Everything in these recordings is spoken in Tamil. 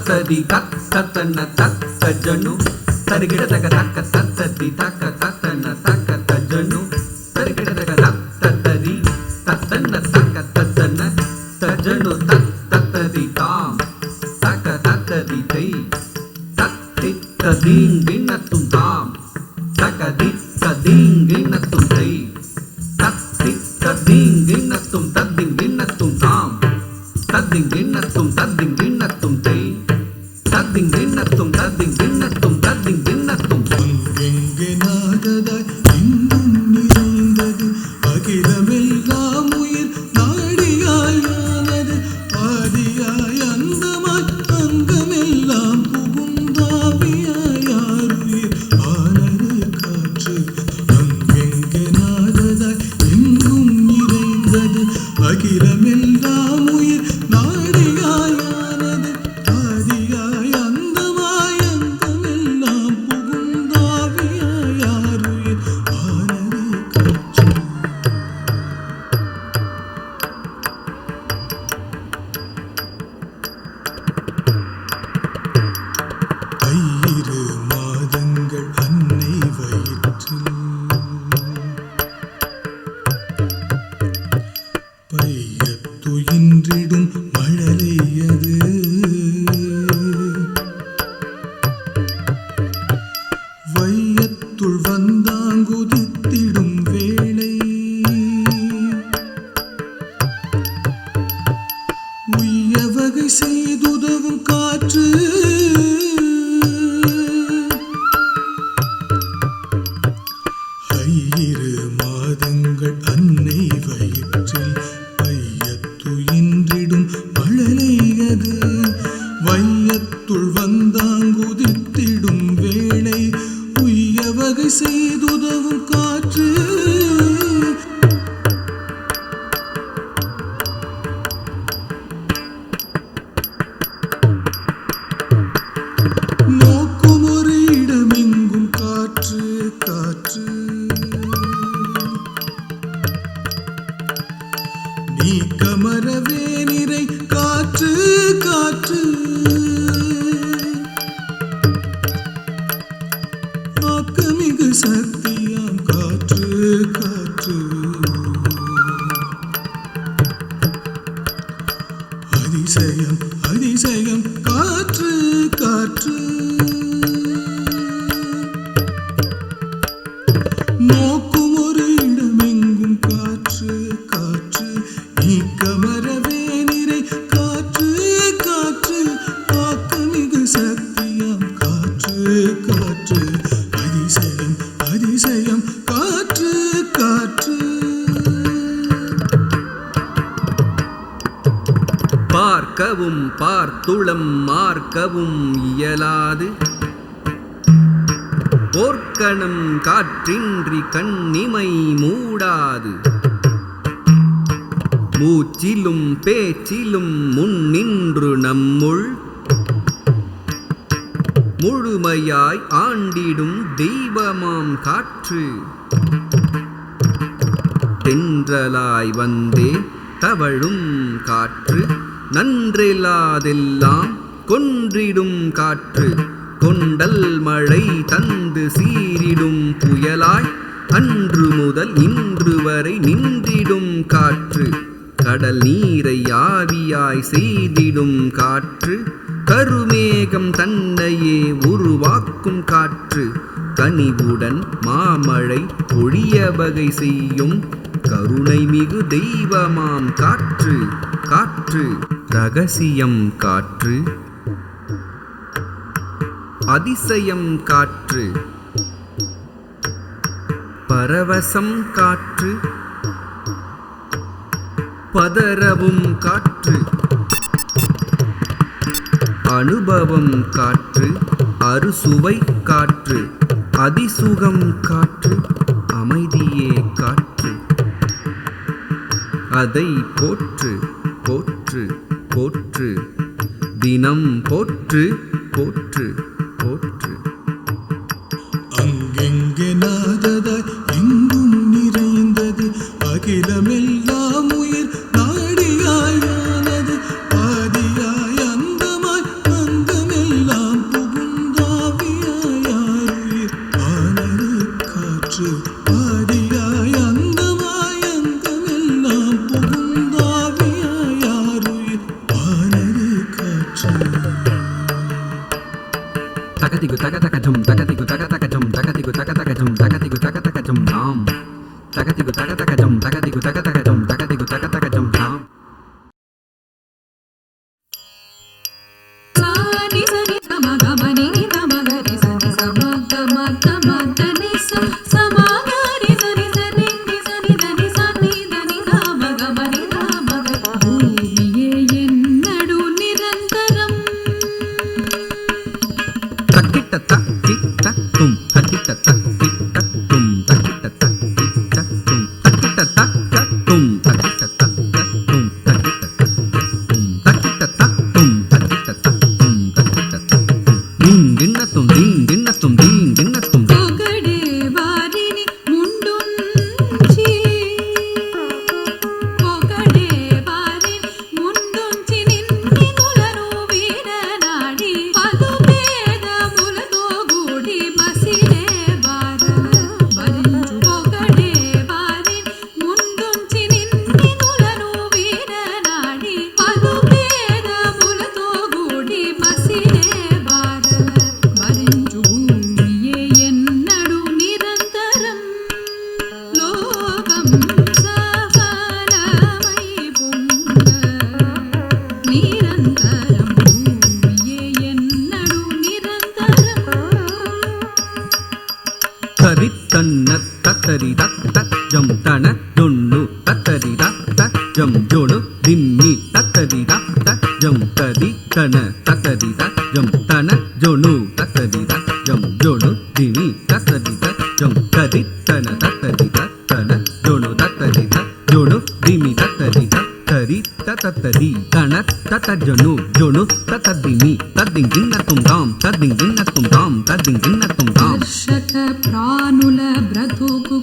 தத்ததி தத்தன தத்த ஜனு தருகிட தக தக்க தத்ததி தக்க தத்தன தக்க தஜனு தருகிட தக தத்ததி தத்தன தக்க தத்தன தஜனு தத்ததி தாம் தக்க தத்ததி தை தத்தி ததீங்கினத்தும் தாம் தகதி ததீங்கினத்தும் தை தத்தி ததீங்கினத்தும் தத்திங்கினத்தும் தாம் தத்திங்கினத்தும் தத்திங்கினத்தும் தை தத்திங்கினத்தும் தத்திங்கினத்தும் தத்திங்கினத்தும் அங்கெங்கே நாததாய் இன்னும் நிறைந்தது அகிலமெல்லாம் உயிர் நாடியாய் ஆனது ஆதியாய் அந்தமாய் அங்கமெல்லாம் புகுந்தாவியாய் ஆருயிர் ஆனது காற்று அங்கெங்கே நாததாய் இன்னும் நிறைந்தது அகிலமெல்லாம் உயிர் நாடியாய் ஆனது ஆதியாய் அந்தமாய் அங்கமெல்லாம் புகுந்தாவியாய் ஆருயிர் ஆனது காற்று ஐயிரு மாதங்கள் அன்னை வயிற்றில் பையத்துயின்றிடும் மழலையது வையத்துள் வந்தாங்குதித்திடும் வேளை உய்ய வகை செய்துதவும் காற்று ஐயிரு மாதங்கள் அன்னை வயிற்றில் பையத்துயின்றிடும் மழலையது வையத்துள் வந்தாங்குதித்திடும் வேளை உய்ய வகை செய்துதவும் காற்று நோக்கும் ஒரு இடமெங்கும் காற்று காற்று நீ கமரவே நிறை காற்று காற்று ஆக்கமிகு சக்தியாம் காற்று காற்று அதிசயம் அதிசயம் காற்று காற்று நோக்கும் ஒரு இடமெங்கும் காற்று காற்று நீ கமரவே நிறை காற்று காற்று ஆக்கமிகு சக்தியாம் காற்று காற்று அதிசயம் அதிசயம் காற்று காற்று பார்க்கவும் பார்த்துளம் மார்க்கவும் இயலாது போர்க்கணம் காற்றின்றி கண்ணிமை மூடாது மூச்சிலும் பேச்சிலும் முன்னின்று நம்முள் முழுமையாய் ஆண்டிடும் தெய்வமாம் காற்று தென்றலாய் வந்தே தவழும் காற்று நன்றெல்லாதெல்லாம் கொன்றிடும் காற்று கொண்டல் மழை தந்து சீரிடும் புயலாய் அன்று முதல் இன்று வரை நின்றிடும் காற்று கடல் நீரை ஆவியாய் செய்திடும் காற்று கருமேகம் தன்னையே உருவாக்கும் காற்று கனிவுடன் மாமழை பொழிய வகை செய்யும் கருணை மிகு தெய்வமாம் காற்று காற்று ரகசியம் காற்று அதிசயம் காற்று பரவசம் காற்று பதறவும் காற்று அனுபவம் காற்று அறுசுவை காற்று அதிசுகம் காற்று அமைதியே காற்று அதை போற்று போற்று போற்று தினம் போற்று போற்று போற்று அங்கெங்கே நாததாய் எங்கும் நிறைந்தது அகிலமெல்லாம் உயிர் நாடியாய் ஆனது ஆதியாய் அந்தமாய் அந்தம் తకతకజం తకతిగు తకతకజం తకతిగు తకతకజం తకతిగు తకతకజం తాం తకతిగు తకతకజం తకతిగు తకతకజం తకతిగు తకతకజం తాం తత్తరి తత్తజం తన జొన్ను తత్తరి తత్తజం జొను దిమ్మి తత్తరి తత్తజం తది తన తత్తరి తజం తన జొను తత్తరి తజం జొను దిమి తత్తరి తజం తది తన తత్తరి తన జొను తత్తరి జొను దిమి తత్తరి తరి తత్తరి తన తతజొను జొను తతదిమి తద్దింగిన్నతుం తాం తద్దింగిన్నతుం తాం తద్దింగిన్నతుం తాం కర్షక ప్రాణుల బ్రతుకు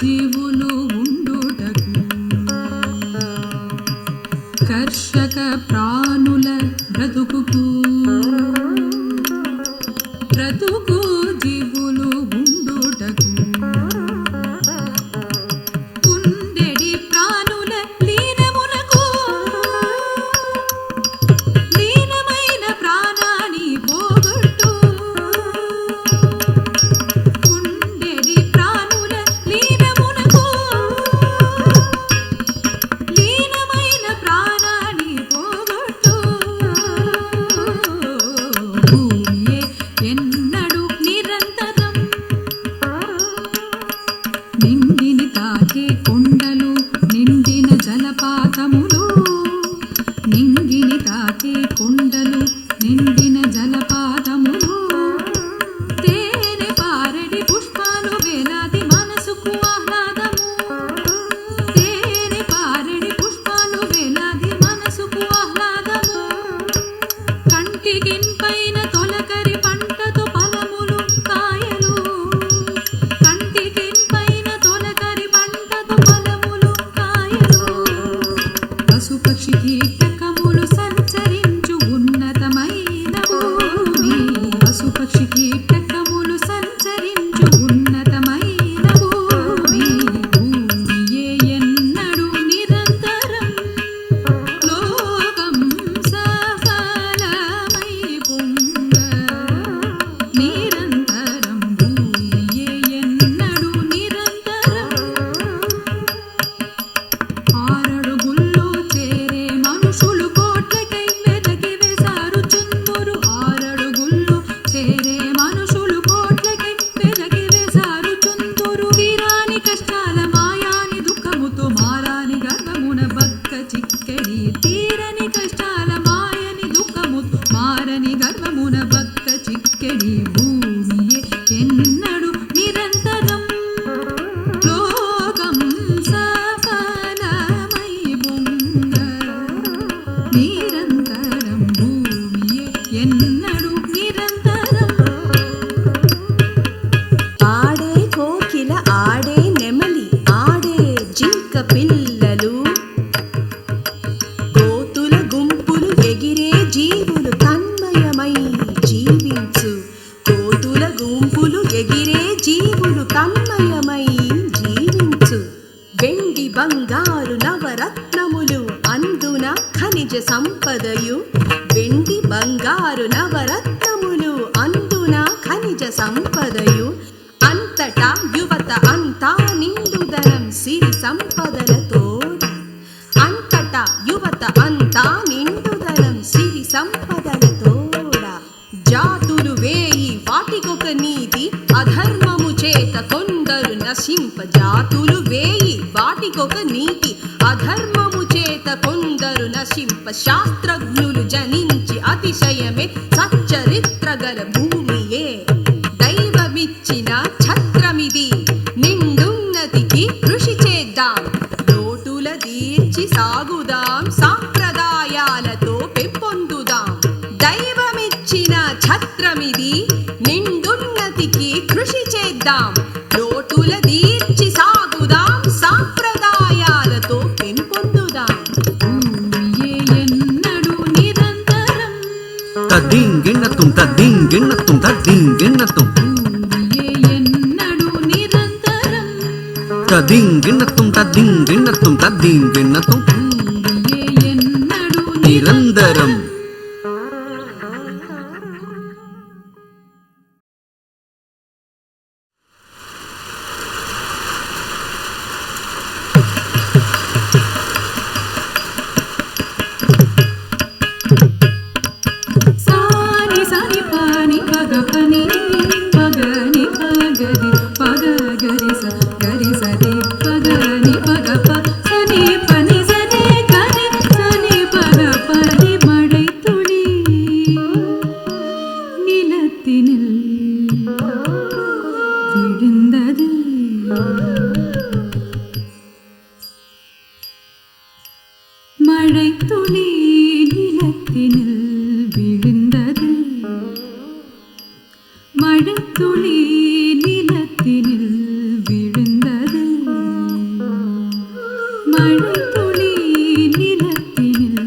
జీవులు ఉండుటకు కర్షక ప్రాణుల బ్రతుకు జీవులు ఉండుటకు ఉండెడి ప్రాణుల లీనమునకు లీనమైన ప్రాణాన్ని పోగొట్టు ఉండెడి ప్రాణుల లీనమునకు లీనమైన ప్రాణాన్ని పోగొట్టు భూమియే ఎన్నడు నిరంతరం నిండిని తాకే కొండలు నిండిన జలపాతములు నింగిని తాకే కొండలు నిండిన జలపాతములు తేనె పారడి పుష్పాలు వేలాది మనసుకు ఆహ్లాదము తేనె పారడి పుష్పాలు వేలాది మనసుకు ఆహ్లాదము కంటికింపైన తొలకరి పంటతో ఫలములు కాయలు కంటికింపైన తొలకరి పంటతో ఫలములు కాయలు పశుపక్షి కీటకములు సంచరించు ఉన్నతమైన భూమి పశుపక్షి కీటకములు సంచరించు ఉన్నతమైన భూమి భూమియే ఎన్నడు నిరంతరం లోకం సఫలమై పొంగ నిరంతరం భూమియే ఎన్నడు నిరంతరం ఆరడుగుల్లో చేరే మనుషులు కోట్లకై వెదకి వేసారు చుందురు ఆరడుగుల్లో చేరే మనుషులు కోట్లకై వెదకి వేసారు చుందురు తీరాని కష్టాల మాయాని దుఃఖముతో మారాని గర్వమున బక్క చిక్కడి తీరని కష్టాల మాయని దుఃఖముతో మారని గర్వమున బక్క చిక్కడి భూమియే ఎన్నడు నిరంతరం లోకం సఫలమై పొంగ నిరంతరం భూమియే ఎన్నడు నిరంతరం ఆడే కోకిల ఆడే నెమలి ఆడే జింక పిల్లలు కోతుల గుంపులు ఎగిరే జీవులు తన్మయమై జీవించు కోతుల గుంపులు ఎగిరే జీవులు తన్మయమై జీవించు వెండి బంగారు నవరత్నములు అందున ఖనిజ సంపదయు వెండి బంగారు నవరత్నములు అందున ఖనిజ సంపదయు అంతటా యువత అంతా నిండుదనం సిరి సంపదలతోడ అంతటా యువత అంతా నిండుదనం సిరి సంపదలతోడ జాతులు వేయి వాటికొక నీతి అధర్మము చేత కొందరు నశింప జాతులు వేయి వాటికొక నీతి అధర్మము చేత కొందరు నశింప శాస్త్రజ్ఞులు జనించి అతిశయమే సచ్చరిత్ర గల భూమియే దైవమిచ్చిన ఛత్రమిది నిండున్నతికి కృషి చేద్దాం లోటుల తీర్చి సాగుదాం సాంప్రదాయాలతో పెంపొందుదాం దైవమిచ్చిన ఛత్రమిది నిండున్నతికి కృషి చేద్దాం లోటుల తీర్చి సాగుదాం సాంప్రదాయాలతో పెంపొందుదాం భూమియే ఎన్నడూ నిరంతరం తద్దింగిన్నతుం తద్దింగిన్నతుం తద్దింగిన్నతుం భూమియే ఎన్నడూ నిరంతరం తద్దింగిన్నతుం తద్దింగిన్నతుం తద్దింగిన్నతుం భూమియే ఎన్నడూ నిరంతరం. సాని సాని పాని పగ పని పగని పగరి పగ గరి స గరి సరి పగని పగ ప సని పని సని గరి సని పగ పని மழை துளி நிலத்தினில் விழுந்தது மழை துளி நிலத்தினில் விழுந்தது மழை துளி நிலத்தினில் விழுந்தது மழை துளி நிலத்தினில்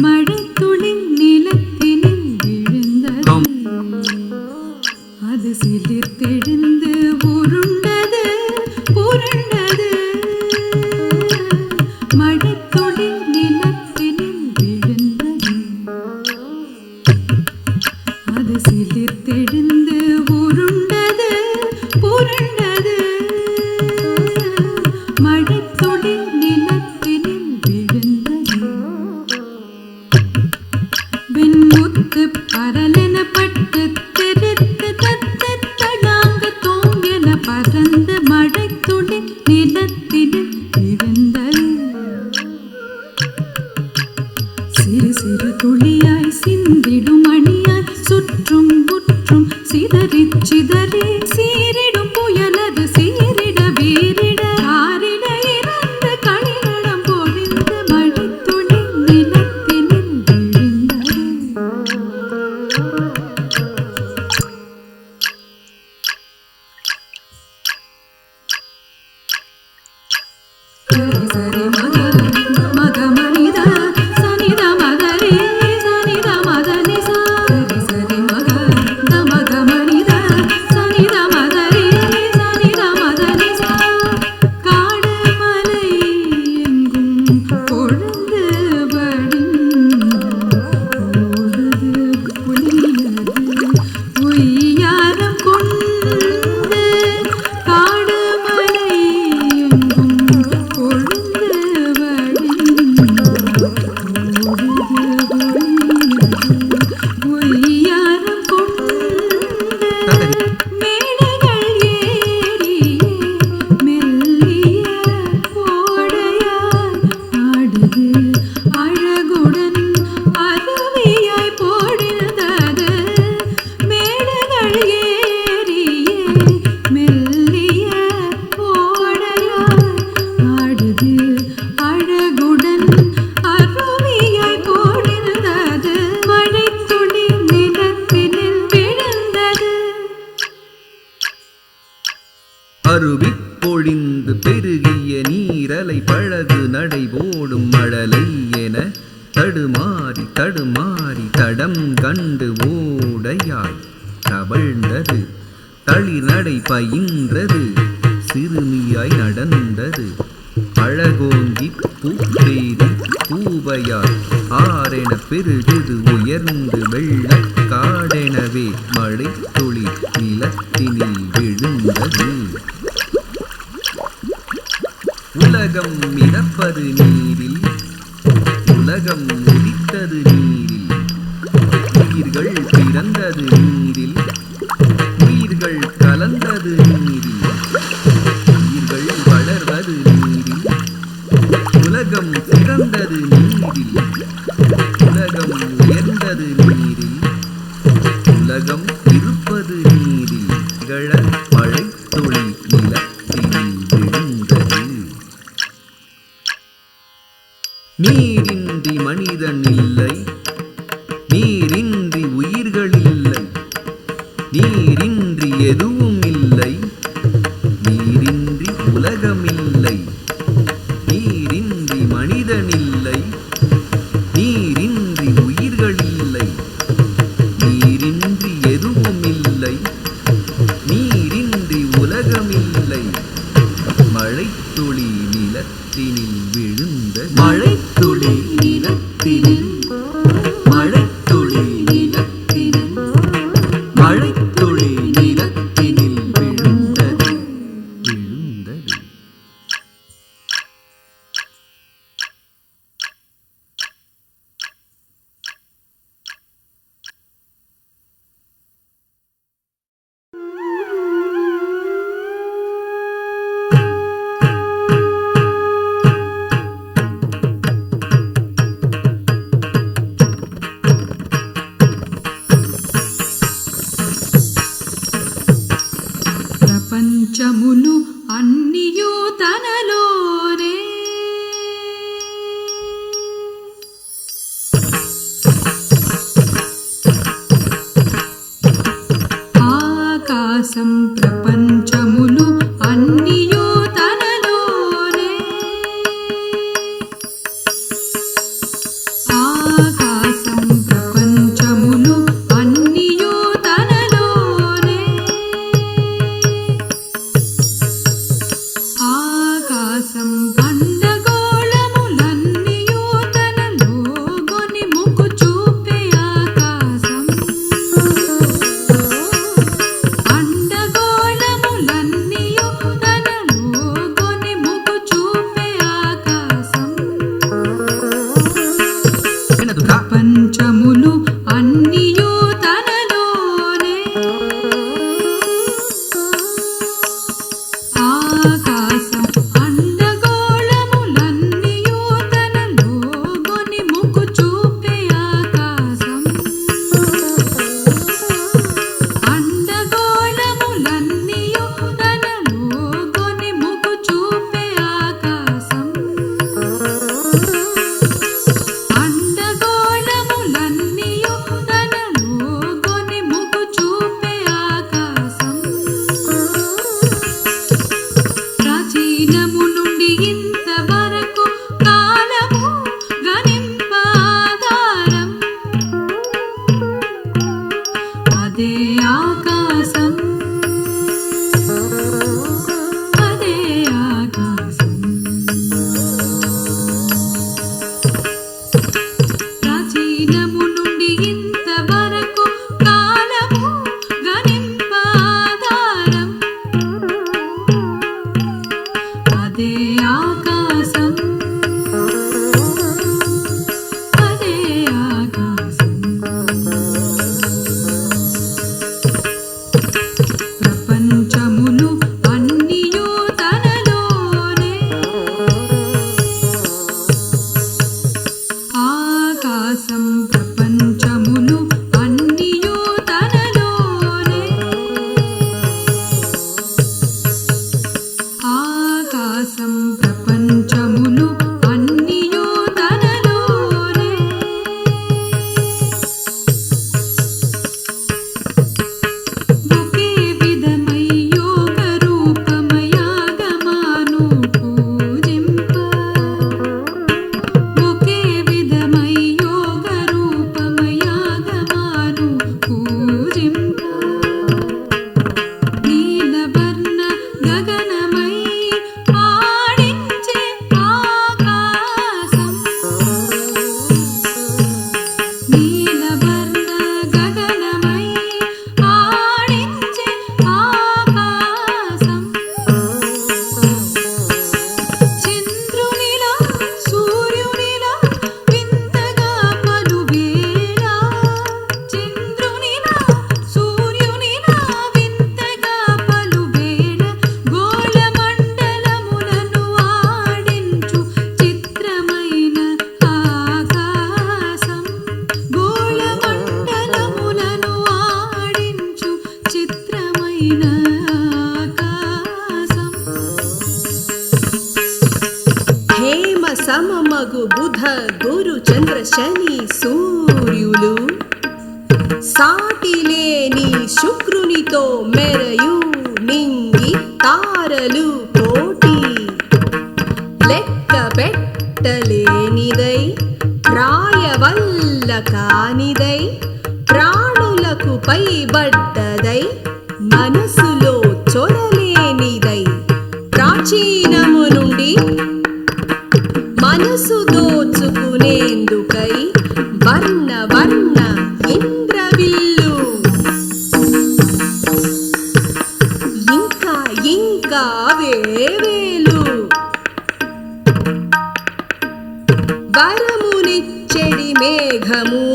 மழை துளி நிலத்தினில் விழுந்தது அது சிலிர்த்தெழுந்து உருண்டது புரண்டது மழை துளி நிலத்தினில் விழுந்தது அது சிலிர்த்தெழுந்து உருண்டது புரண்டது மழை துளி நிலத்தினில் விழுந்தது வெண்முத்து பரலென பட்டு தெரித்து தத்து தடாங்க தோங்கென பறந்த மழை துளி நிலத்தினில் விழுந்தது சிறு சிறு துளியாய் சிந்திடும் மணியாய் சுற்றும் முற்றும் சிதறிச் சிதறி சீரிடும் புயலது சீரிட வீரிட ஆரிட இறந்து களிநடம் பொழிந்த மழை துளி நிலத்தினில் விழுந்தது சரி சரி மக மக மனித சனித மகரே சனித மகனி சரி சரி மக மக மனித சனித மகரே சனித மகனி காடு மலை எங்கும் பொழுது ஓடுது புலியது பொய்யாரம் கொண்டு காடு மலை எங்கும் பொழுது பொய்யாரம் கொண்டு மேடைகள் ஏறியே மெல்லிய ஓடையாய் ஆடுது அழகுடன் அருவியாய் போடுதது மேடைகள் ஏறியே மெல்லிய ஓடையாய் ஆடுது அழகுடன் அருவியாய் போடுதது மழை துளி நிலத்தினில் விழுந்தது அருவி பொழிந்து பெருகிய நீரலை பழகு நடை போடும் மழலை என தடுமாறி தடுமாறி தடம் கண்டு ஓடையாய் தவழ்ந்தது தளிர் நடை பயின்றது சிறுமியாய் நடந்தது அழகோங்கி பூப்பெய்து பூவையாய் ஆரென பெருகுது உயர்ந்து வெள்ளக்காடெனவே மழை துளி நிலத்தினில் விழுந்தது. உலகம் மிதப்பது நீரில், உலகம் உதித்தது நீரில், உயிர்கள் பிறந்தது நீரில், உயிர்கள் கலந்தது நீரில், உயிர்கள் வளர்வது நீரில், உலகம் பிறந்தது நீரில், உலகம் உயர்ந்தது நீரில், உலகம் இருப்பது நீரில், கழ மழை துளி நிலத்தினில் விழுந்தது. நீரின்றி மனிதன் இல்லை, நீரின்றி உயிர்கள் இல்லை, நீரின்றி எதுவும் இல்லை, நீரின்றி உலகமில்லை, நீரின்றி மனிதன் இல்லை, நீரின்றி உயிர்கள் இல்லை, நீரின்றி எதுவும் இல்லை, நீரின்றி உலகமில்லை. மழைத்துளி நிலத்தினில் விழுந்த மழைத்துளி நிலத்தினில், மழைத்துளி நிலத்தினில், மழைத்துளி நிலத்தினில் விழுந்தது விழுந்தது. సమమగు బుధ గురు చంద్ర శని సూర్యులు సాటిలేని శుక్రునితో మెరయు నింగి తారలు కోటి లెక్క పెట్టలేనిదై రాయవల్ల కానిదై ప్రాణులకు పైబడ్డదై మనసులో చొరలేనిదై ప్రాచీనము నుండి మనసు దోచుకునేందుకై వర్ణ వర్ణ ఇంద్రవిల్లు ఇంకా ఇంకా వేవేలు వరమునిచ్చెడి మేఘము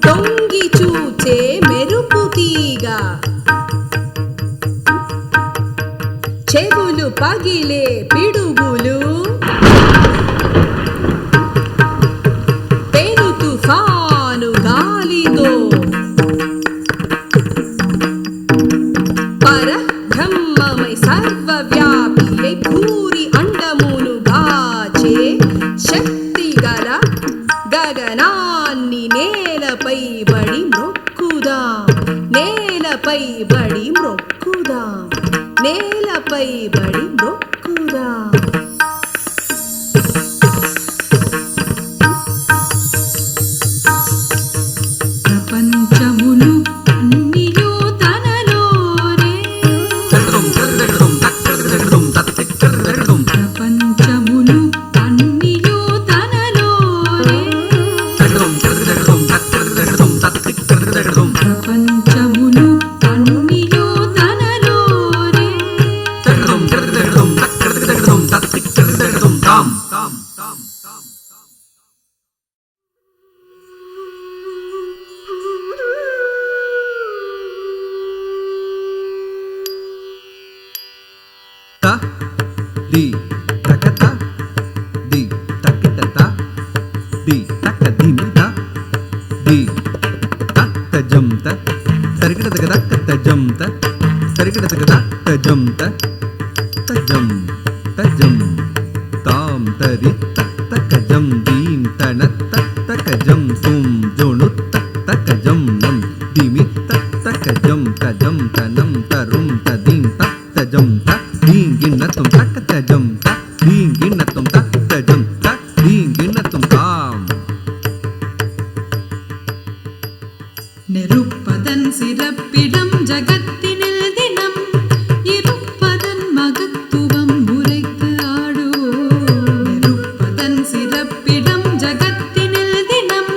తొంగి చూచే మెరుపు తీగ చెవులు పగిలే పిడుగులు పెను తుఫాను గాలితో పరబ్రహ్మమై సర్వవ్యాపియై భూరి అండమును గాచే శక్తి గల గగనాన్ని నేలపై బడి మొక్కుదాం నేలపై బడి మొక్కుదాం నేలపై బడి మొక్కుదాం ప్రపంచములు అన్నియో తనలోనే ప్రపంచములు అన్నియో తనలోనే ప్రపంచములు అన్నియో తనలోనే ta di takata di takita di takadimita di takajamta tarikita takata jamta tarikita takata jamta tajam tajam tam tari takajam dim tanat takajam tum jonut takajam nam dimi takajam tajam tanam tarum tadim takajam dinginatum takajam dinginatum takajam dinginatum tam நெருப்பதன் சிறப்பிடம் ஜகத்தினில் தினம் இருப்பதன் மகத்துவம் உரைத்து ஆடுவோம் நெருப்பதன் சிறப்பிடம் ஜகத்தினில் தினம்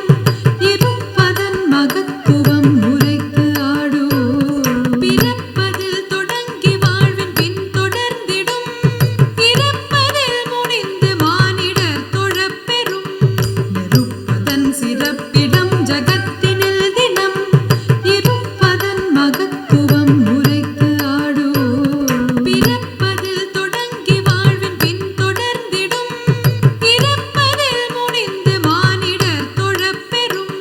இருப்பதன் மகத்துவம் உரைத்து ஆடுவோம் பிறப்பதில் தொடங்கி வாழ்வின் பின் தொடர்ந்திடும் இறப்பதில் முடிந்து மானிடர் தொழப்பெறும் நெருப்பதன் சிறப்பிடம் ஜகத்தினில் தினம் இருப்பதன் மகத்துவம் உரைத்து ஆடுவோம் பிறப்பதில் தொடங்கி வாழ்வின் பின் தொடர்ந்திடும் இறப்பதில் முடிந்து மானிடர் தொழப்பெறும்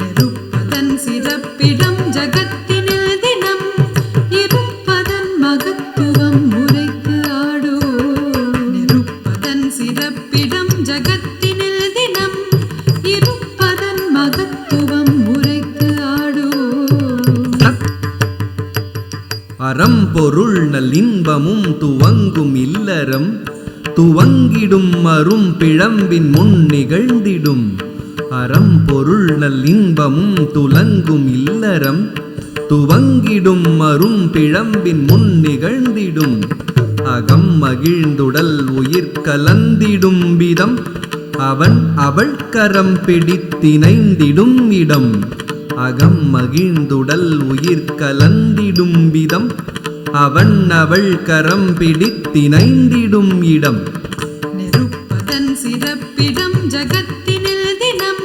நெருப்பதன் சிறப்பிடம் ஜகத்தினில் தினம் இருப்பதன் மகத்துவம் உரைத்து ஆடுவோம் நெருப்பதன் சிறப்பிடம் ஜகத்தினில் தினம் இருப்பதன் மகத்துவம் உரைத்து ஆடுவோம் அறம் பொருள் நல்லின்பமும் துவங்கும் இல்லறம் துவங்கிடும் அரும் பிழம்பின் முன் நிகழ்ந்திடும் அறம் பொருள் நல்லின்பமும் துலங்கும் இல்லறம் துவங்கிடும் அரும் பிழம்பின் முன் நிகழ்ந்திடும் அகம் மகிழ்ந்துடல் உயிர் கலந்திடும் விதம் அவன் அவள் கரம் பிடித்திணைந்திடும் இடம் அகம் மகிழ்ந்துடல் உயிர் கலந்திடும் விதம் அவன் அவள் கரம் பிடித்திணைந்திடும் இடம் நெருப்பதன் சிறப்பிடம் ஜகத்தினில் தினம்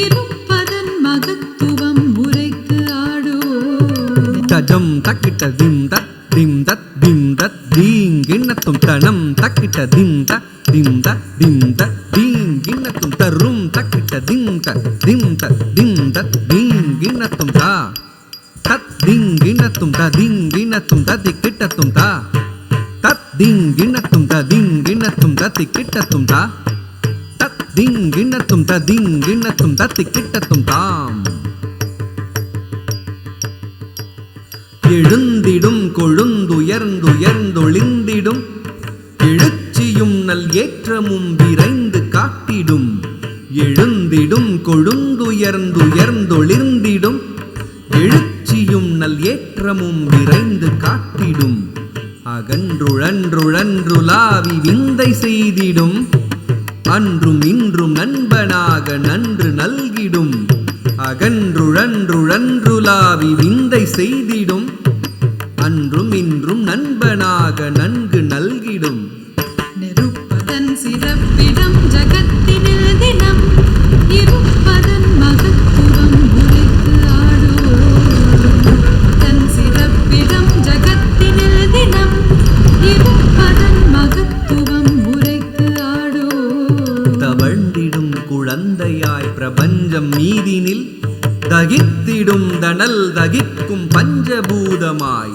இருப்பதன் மகத்துவம் உரைத்து ஆடுவோம் தஜம் தக்கிட்ட திம் தத் dim dat dim dat ding ginnatum tanam takita dim ta dim da dim da ding ginnatum tarum takita dim ta dim dat ding ginnatum ta tat ding ginnatum ta ding ginnatum ta dikitatum ta tat தீங்கிண்ணத்தும் தீங்கிண்ணத்தும் தத்திக்கிட்டத்தும் தா தீங்கிண்ணத்தும் தீங்கிண்ணத்தும் தத்திக்கிட்டத்தும் தாம் எழுந்திடும் கொழுந்துயர்ந்துயர்ந்தொளிந்திடும் எழுச்சியும் நல் ஏற்றமும் விரைந்து காட்டிடும் எழுந்திடும் கொழுந்துயர்ந்துயர்ந்தொளிர்ந்திடும் எழுச்சியும் நல் ஏற்றமும் விரைந்து காட்டிடும் அகன்றுழன்றுழன்றுலாவி விந்தை செய்திடும் அன்றும் இன்றும் நண்பனாக நன்று நல்கிடும் அகன்றுழன்றுழன்றுலாவி விந்தை செய்திடும் அன்றும் இன்றும் நண்பனாக நன்கு நல்கிடும் நெருப்பதன் சிறப்பிடம் ஜகத்தினில் தினம் இருப்பதன் மகத்துவம் உரைத்து ஆடுவோம் தன் சிறப்பிடம் ஜகத்தினில் தினம் இருப்பதன் மகத்துவம் உரைத்து ஆடுவோம் தவழ்ந்திடும் குழந்தையாய் பிரபஞ்சம் மீதினில் தகித்திடும் தணல் தகிக்கும் பஞ்சபூதமாய்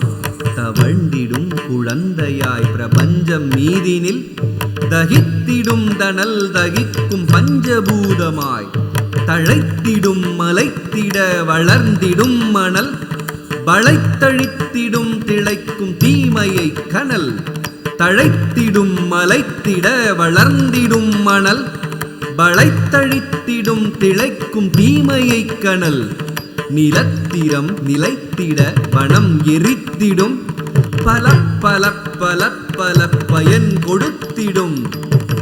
தவழ்ந்திடும் குழந்தையாய் பிரபஞ்சம் மீதினில் தகித்திடும் தணல் தகிக்கும் பஞ்சபூதமாய் தழைத்திடும் மலைத்திட வளர்ந்திடும் மணல் வளைத்தழித்திடும் திளைக்கும் தீமையை கனல் தழைத்திடும் மலைத்திட வளர்ந்திடும் மணல் வளைத்தழித்திடும் திளைக்கும் தீமையை கனல் நிலத்திரம் நிலைத்திட வனம் எரித்திடும் பல பல பல பல பயன் கொடுத்திடும்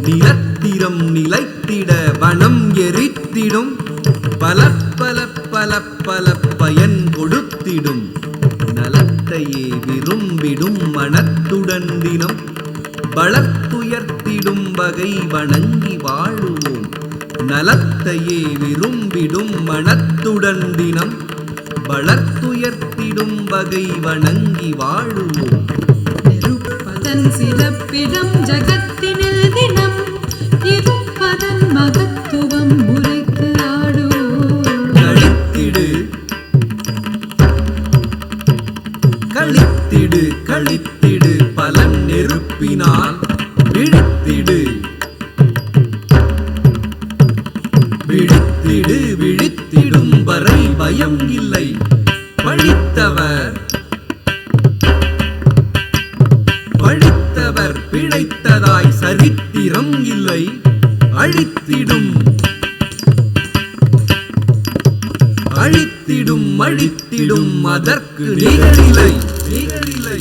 நிலத்திரம் நிலைத்திட வனம் எரித்திடும் பல பல பல பல பயன் கொடுத்திடும் நலத்தையே விரும்பிடும் மனத்துடன் தினம் வளர்த்துயர்த்திடும் வகை வணங்கி வாழுவோம் நலத்தையே விரும்பிடும் மனத்துடன் தினம் வளர்த்துயர்த்திடும் வகை வணங்கி வாழுவோம் நெருப்பதன் சிறப்பிடம் ஜகத்தினில் தினம் இருப்பதன் மகத்துவம் உரைத்து ஆடுவோம் களித்திடு களித்திடு களித்திடு பலன் நெருப்பினால் விழித்திடு விழித்திடு விழித்திடும் வரை பயம் இல்லை பழித்தவர் பழித்தவர் பிழைத்ததாய் சரித்திரம் இல்லை அழித்திடும் அழித்திடும் அழித்திடும் அதற்கு நிகழில்லை நிகழில்லை